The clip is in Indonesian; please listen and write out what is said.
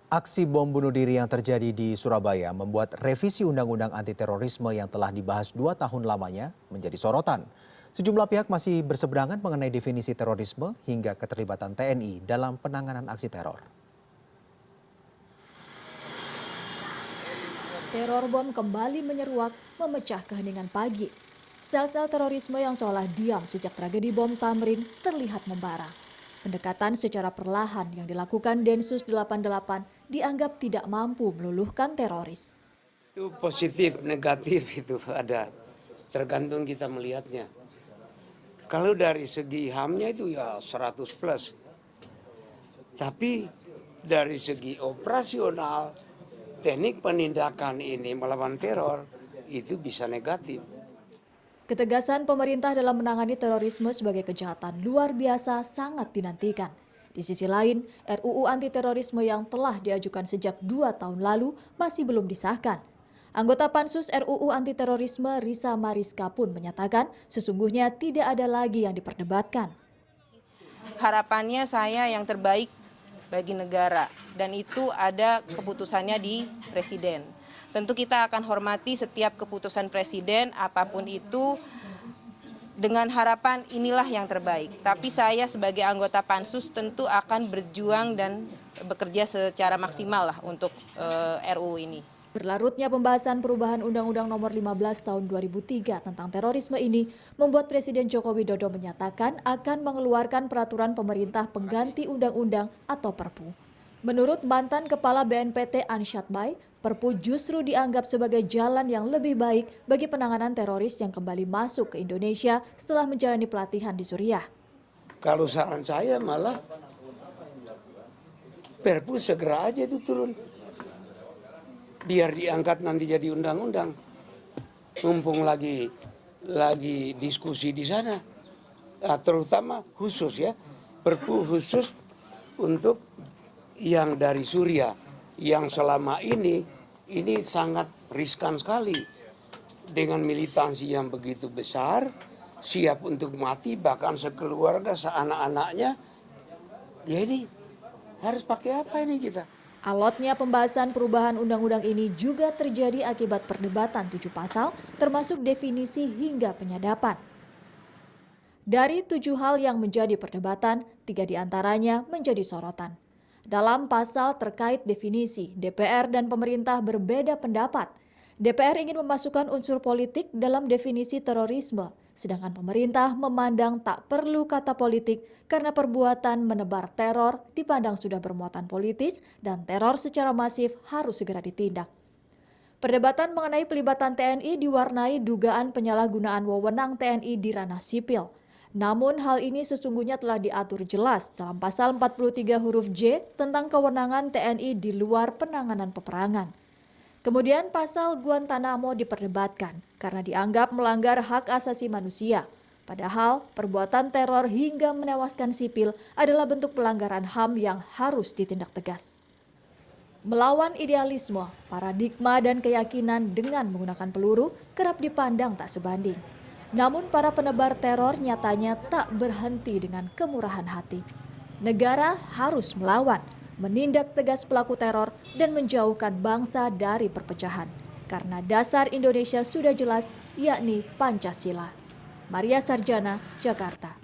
Aksi bom bunuh diri yang terjadi di Surabaya membuat revisi Undang-Undang Anti Terorisme yang telah dibahas 2 tahun lamanya menjadi sorotan. Sejumlah pihak masih berseberangan mengenai definisi terorisme hingga keterlibatan TNI dalam penanganan aksi teror. Teror bom kembali menyeruak, memecah keheningan pagi. Sel-sel terorisme yang seolah diam sejak tragedi bom Tamrin terlihat membara. Pendekatan secara perlahan yang dilakukan Densus 88 dianggap tidak mampu meluluhkan teroris. Itu positif, negatif itu ada. Tergantung kita melihatnya. Kalau dari segi HAM-nya itu ya 100 plus. Tapi dari segi operasional, teknik penindakan ini melawan teror itu bisa negatif. Ketegasan pemerintah dalam menangani terorisme sebagai kejahatan luar biasa sangat dinantikan. Di sisi lain, RUU anti terorisme yang telah diajukan sejak 2 tahun lalu masih belum disahkan. Anggota Pansus RUU anti terorisme Risa Mariska pun menyatakan sesungguhnya tidak ada lagi yang diperdebatkan. Harapannya saya yang terbaik bagi negara dan itu ada keputusannya di Presiden. Tentu kita akan hormati setiap keputusan Presiden apapun itu dengan harapan inilah yang terbaik. Tapi saya sebagai anggota Pansus tentu akan berjuang dan bekerja secara maksimal lah untuk RUU ini. Berlarutnya pembahasan perubahan Undang-Undang Nomor 15 Tahun 2003 tentang terorisme ini membuat Presiden Joko Widodo menyatakan akan mengeluarkan peraturan pemerintah pengganti undang-undang atau Perpu. Menurut mantan Kepala BNPT Ansyad Bay, Perpu justru dianggap sebagai jalan yang lebih baik bagi penanganan teroris yang kembali masuk ke Indonesia setelah menjalani pelatihan di Suriah. Kalau saran saya malah Perpu segera aja itu turun. Biar diangkat nanti jadi undang-undang. Mumpung lagi diskusi di sana. Terutama khusus ya, Perpu khusus untuk yang dari Suriah. Yang selama ini sangat riskan sekali. Dengan militansi yang begitu besar, siap untuk mati bahkan sekeluarga, seanak-anaknya. Jadi harus pakai apa ini kita? Alotnya pembahasan perubahan undang-undang ini juga terjadi akibat perdebatan 7 pasal, termasuk definisi hingga penyadapan. Dari 7 hal yang menjadi perdebatan, 3 diantaranya menjadi sorotan. Dalam pasal terkait definisi, DPR dan pemerintah berbeda pendapat. DPR ingin memasukkan unsur politik dalam definisi terorisme, sedangkan pemerintah memandang tak perlu kata politik karena perbuatan menebar teror dipandang sudah bermuatan politis dan teror secara masif harus segera ditindak. Perdebatan mengenai pelibatan TNI diwarnai dugaan penyalahgunaan wewenang TNI di ranah sipil. Namun hal ini sesungguhnya telah diatur jelas dalam pasal 43 huruf J tentang kewenangan TNI di luar penanganan peperangan. Kemudian pasal Guantanamo diperdebatkan karena dianggap melanggar hak asasi manusia. Padahal perbuatan teror hingga menewaskan sipil adalah bentuk pelanggaran HAM yang harus ditindak tegas. Melawan idealisme, paradigma dan keyakinan dengan menggunakan peluru kerap dipandang tak sebanding. Namun para penebar teror nyatanya tak berhenti dengan kemurahan hati. Negara harus melawan, menindak tegas pelaku teror dan menjauhkan bangsa dari perpecahan. Karena dasar Indonesia sudah jelas, yakni Pancasila. Maria Sarjana, Jakarta.